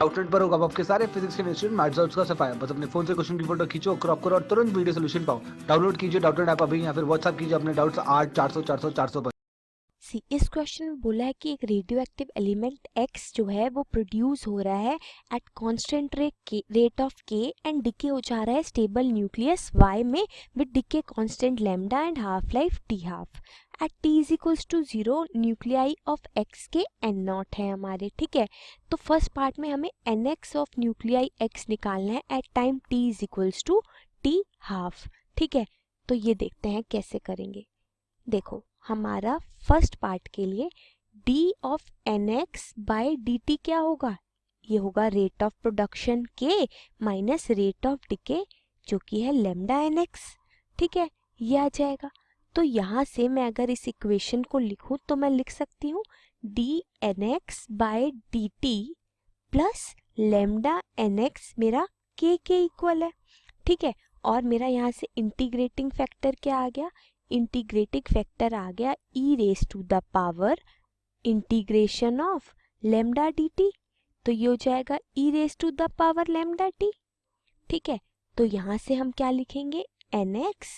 Outlet पर होगा आपके सारे फिजिक्स के इंस्टीट्यूट मैथ्स और उसका सफाया। बस अपने फोन से क्वेश्चन की फोटो खींचो, क्रॉप करो और तुरंत वीडियो सोल्यूशन पाओ। डाउनलोड कीजिए डाउटनेट ऐप अभी या फिर व्हाट्सएप कीजिए अपने डाउट्स 8 400 400 400 पर। सी इस क्वेश्चन में बोला है कि एक रेडियो एक्टिव एलिमेंट एक्स जो है वो प्रोड्यूस हो रहा है at constant rate of K and decay हो जा रहा है स्टेबल न्यूक्लियस वाई में with decay constant lambda and half life T half at T is equals to 0 nuclei of X के एन नॉट है हमारे। ठीक है, तो फर्स्ट पार्ट में हमें N X of nuclei X निकालना है at time T is equals to T half. ठीक है, तो ये देखते हैं कैसे करेंगे। देखो हमारा फर्स्ट पार्ट के लिए d of N X by D T क्या होगा, ये होगा rate of production K minus rate of decay जो कि है लेमडा एन एक्स। ठीक है, ये आ जाएगा। तो यहाँ से मैं अगर इस इक्वेशन को लिखूं तो मैं लिख सकती हूँ D N X by D T plus lambda N X मेरा के इक्वल है। ठीक है, और मेरा यहाँ से इंटीग्रेटिंग फैक्टर क्या आ गया, इंटीग्रेटिंग फैक्टर आ गया e raise to the power integration of lambda d t. तो ये हो जाएगा e raise to the power lambda t. ठीक है, तो यहाँ से हम क्या लिखेंगे, n x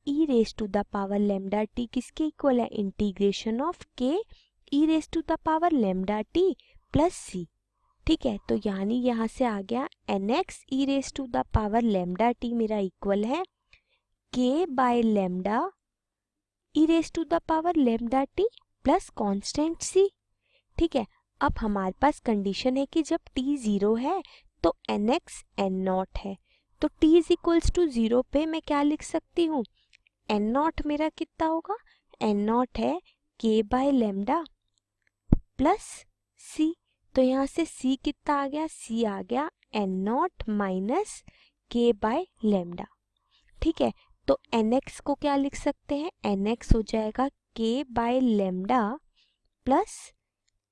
e raise to the power lambda t किसके इक्वल है, integration of k e raise to the power lambda t plus c. ठीक है, तो यानी यहाँ से आ गया n x e raise to the power lambda t मेरा इक्वल है k by lambda E raise to the power lambda t plus constant c. ठीक है, अब हमारे पास कंडीशन है कि जब t 0 है तो एन एक्स एन नॉट है। तो t इज इक्वल्स टू 0 पे मैं क्या लिख सकती हूँ, एन नॉट मेरा कितना होगा, एन नॉट है के बाय लेमडा प्लस सी। तो यहाँ से c कितना आ गया, c आ गया एन नॉट माइनस के बाय लेमडा। ठीक है, तो nx को क्या लिख सकते हैं, nx हो जाएगा k by lambda plus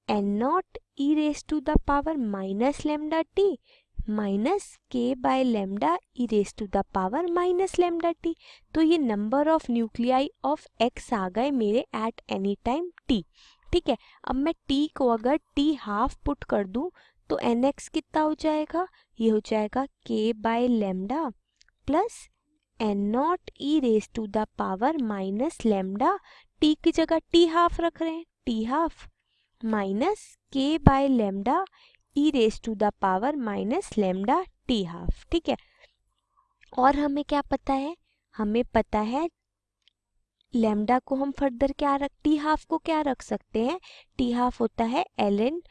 N not E raise to the power minus lambda T minus के by lambda E raise to the power minus lambda t. तो ये number of nuclei of x आ गए मेरे eight any time t। ठीक है, अब मैं t को अगर t हाफ पुट कर दूं तो nx कितना हो जाएगा, ये हो जाएगा k by lambda plus N not E raise to the power minus lambda, T की जगह टी हाफ रख रहे हैं, टी हाफ माइनस के by lambda E raise to the power minus lambda T half. ठीक है, और हमें क्या पता है, हमें पता है लेमडा को हम फर्दर क्या रख, टी हाफ को क्या रख सकते हैं, टी हाफ होता है l n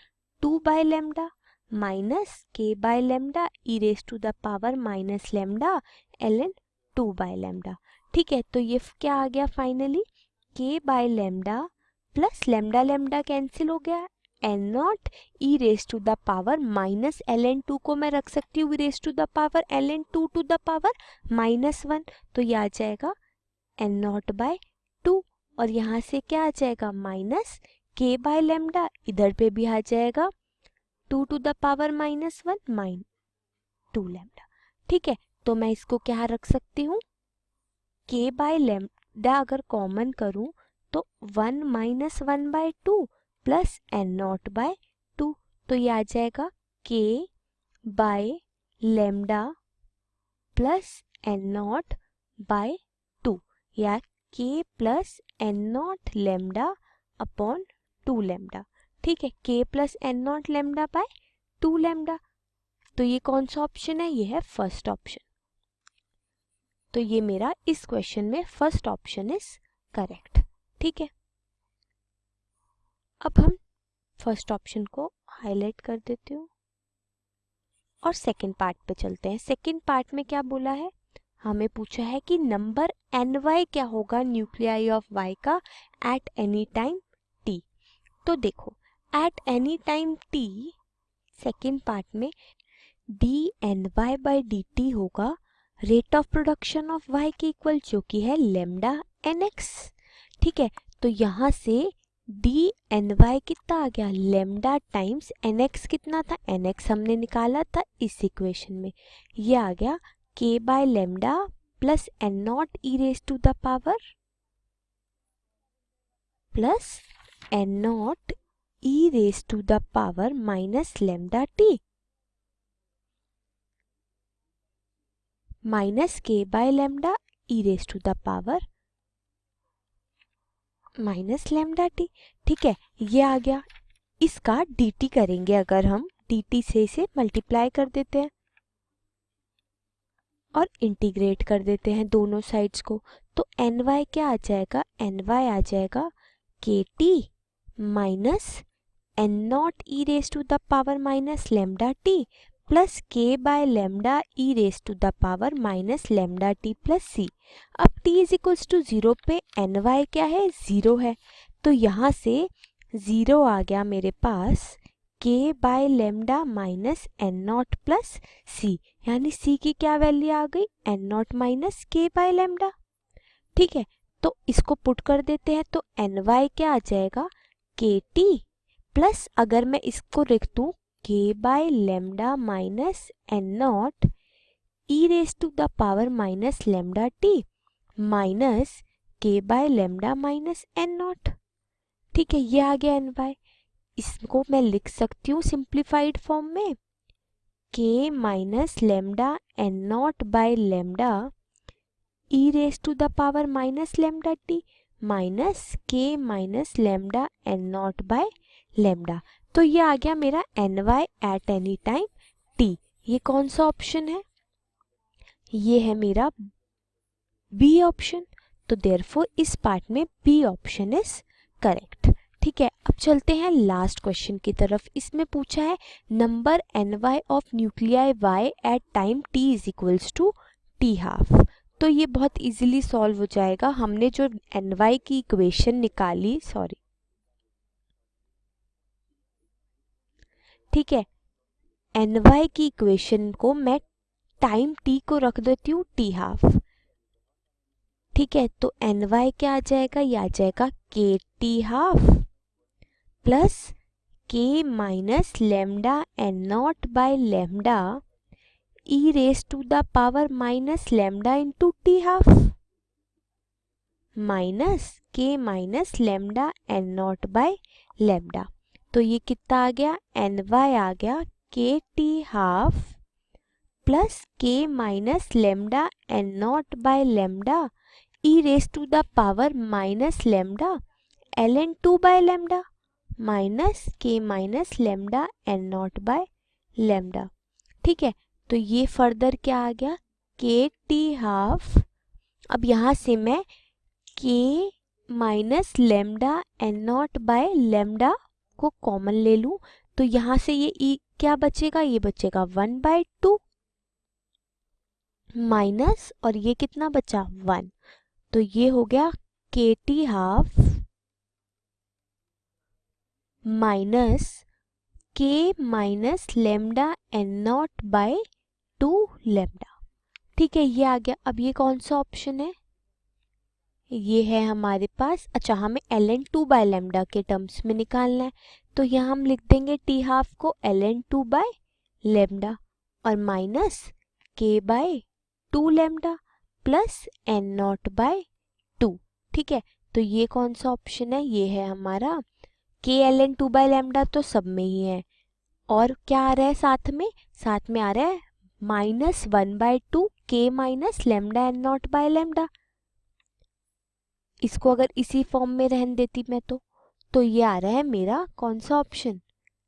2 by lambda minus के by lambda E raise to the power minus lambda l n 2 by lambda. ठीक है, तो ये क्या आ गया finally, k by lambda plus lambda lambda cancel हो गया, n not E raise to the power minus l n 2 को मैं रख सकती हूँ raise to the power l n 2 to the power minus 1। तो ये आ जाएगा एन नॉट बाय 2 और यहाँ से क्या आ जाएगा माइनस के बाय लेमडा, इधर पे भी आ जाएगा 2 to the power minus 1 minus 2 lambda. ठीक है, तो मैं इसको क्या रख सकती हूँ, के बाय लेमडा अगर कॉमन करूँ तो 1 minus 1 by 2 plus N nought by 2। तो ये आ जाएगा K by lambda plus N nought by 2 या K plus N nought lambda upon 2 lambda. ठीक है, K plus N nought lambda by 2 lambda. तो ये कौन सा ऑप्शन है, ये है फर्स्ट ऑप्शन। तो ये मेरा इस क्वेश्चन में फर्स्ट ऑप्शन इज करेक्ट। ठीक है, अब हम फर्स्ट ऑप्शन को हाईलाइट कर देती हूँ और सेकंड पार्ट पे चलते हैं। सेकंड पार्ट में क्या बोला है, हमें पूछा है कि नंबर एन वाई क्या होगा न्यूक्लियाई ऑफ वाई का एट एनी टाइम टी। तो देखो at any time t second part में d n y by D t होगा rate of production of y के इक्वल जो कि है लेमडा एन एक्स। ठीक है, तो यहाँ से डी एन वाई कितना आ गया, लेमडा टाइम्स एन एक्स कितना था, एन एक्स हमने निकाला था इस इक्वेशन में, ये आ गया k by lambda plus N not E raise to the power plus N not E raise to the power minus lambda T. Minus के by lambda E raise to the power minus lambda t. ठीक है, ये आ गया। इसका dt करेंगे, अगर हम dt से इसे मल्टीप्लाई कर देते हैं और इंटीग्रेट कर देते हैं दोनों साइड्स को, तो ny क्या आ जाएगा, ny आ जाएगा kt minus N not E raise to the power minus lambda t plus k by lambda E raise to the power minus lambda t plus c. अब t इज इक्वल्स टू 0 पे ny क्या है, 0 है, तो यहाँ से 0 आ गया मेरे पास k by lambda minus N not plus c, यानी c की क्या वैल्यू आ गई, एन नॉट माइनस के बाय लेमडा। ठीक है, तो इसको पुट कर देते हैं, तो ny क्या आ जाएगा, kt प्लस, अगर मैं इसको लिख दूं k by lambda minus N not E raise to the power minus lambda T minus k by lambda minus N nought. ठीक है, ये आ गया ny। इसको मैं लिख सकती हूँ सिंप्लीफाइड फॉर्म में, k minus lambda N nought by lambda E raise to the power minus lambda T minus k minus lambda N nought by lambda. तो ये आ गया मेरा ny at any time t। ये कौन सा ऑप्शन है, ये है मेरा बी ऑप्शन। तो देयरफॉर इस पार्ट में बी ऑप्शन इज करेक्ट। ठीक है, अब चलते हैं लास्ट क्वेश्चन की तरफ। इसमें पूछा है number ny of nuclei y at time t is equals to t half. तो ये बहुत इजीली सॉल्व हो जाएगा। हमने जो ny की इक्वेशन निकाली, ठीक है, ny की इक्वेशन को मैं टाइम t को रख देती हूँ t हाफ। ठीक है, तो ny क्या आ जाएगा, ये आ जाएगा kt half plus k minus lambda N nought by lambda E raise to the power minus lambda into T half minus k minus lambda N nought by lambda. तो ये कितना आ गया, ny आ गया kt half plus k minus lambda N nought by lambda E raise to the power minus lambda ln 2 by lambda minus k minus lambda N nought by lambda. ठीक है, तो ये फर्दर क्या आ गया, kt हाफ। अब यहाँ से मैं k minus lambda N nought by lambda को कॉमन ले लूं, तो यहाँ से ये e क्या बचेगा, ये बचेगा 1/2 माइनस, और ये कितना बचा 1, तो ये हो गया kt half minus k minus lambda N nought by 2 lambda. ठीक है, ये आ गया। अब ये कौन सा ऑप्शन है, ये है हमारे पास, अच्छा हमें ln 2 बाय लेमडा के टर्म्स में निकालना है, तो यहाँ हम लिख देंगे t हाफ को ln 2 बाय लेमडा और minus k by 2 lambda plus N nought by 2। ठीक है, तो ये कौन सा ऑप्शन है, ये है हमारा k ln 2 बाय लेमडा, तो सब में ही है। और क्या आ रहा है साथ में आ रहा है minus 1/2 k minus lambda N nought by lambda. इसको अगर इसी फॉर्म में रहने देती मैं तो ये आ रहा है मेरा कौन सा ऑप्शन,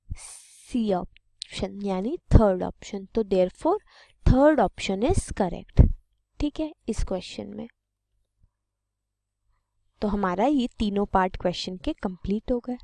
सी ऑप्शन, यानी थर्ड ऑप्शन। तो therefore third option is correct. ठीक है, इस क्वेश्चन में तो हमारा ये तीनों पार्ट क्वेश्चन के कंप्लीट हो गए।